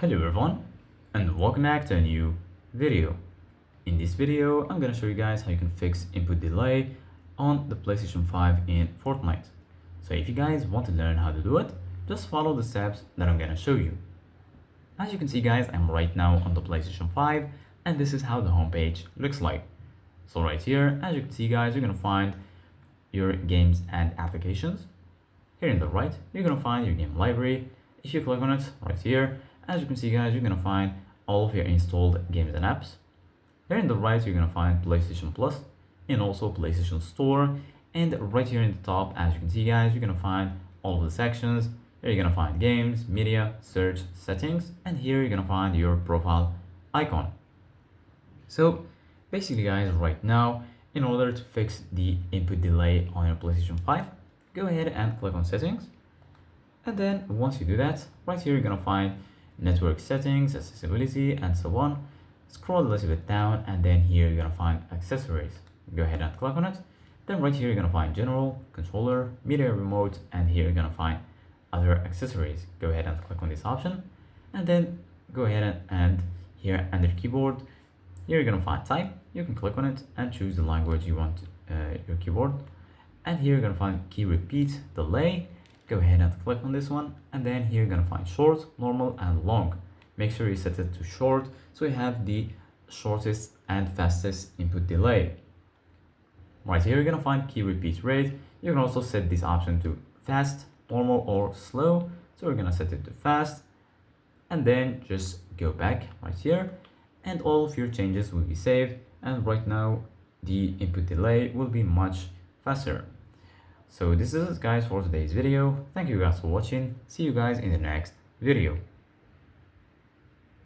Hello everyone and welcome back to a new video. In this video, I'm gonna show you guys how you can fix input delay on the PlayStation 5 in Fortnite. So if you guys want to learn how to do it, just follow the steps that I'm gonna show you. As you can see guys, I'm right now on the PlayStation 5 and this is how the homepage looks like. So right here, as you can see guys, you're gonna find your games and applications. Here in the right, you're gonna find your game library. If you click on it right here, as you can see guys, you're gonna find all of your installed games and apps. Here in the right, you're gonna find PlayStation Plus and also PlayStation Store. And right here in the top, as you can see guys, you're gonna find all of the sections. Here you're gonna find games, media, search, settings, and here you're gonna find your profile icon. So basically guys, right now, in order to fix the input delay on your PlayStation 5, go ahead and click on settings. And then once you do that, right here you're gonna find network settings, accessibility, and so on. Scroll a little bit down and then here you're gonna find accessories. Go ahead and click on it. Then right here you're gonna find general, controller, media remote, and here you're gonna find other accessories. Go ahead and click on this option and then go ahead and here under keyboard, here you're gonna find type. You can click on it and choose the language you want your keyboard. And here you're gonna find key repeat delay. Go ahead and click on this one, and then here you're gonna find short, normal, and long. Make sure you set it to short so you have the shortest and fastest input delay. Right here you're gonna find key repeat rate. You can also set this option to fast, normal, or slow. So we're gonna set it to fast, and then just go back right here, and all of your changes will be saved. And right now the input delay will be much faster. So this is it guys for today's video. Thank you guys for watching. See you guys in the next video.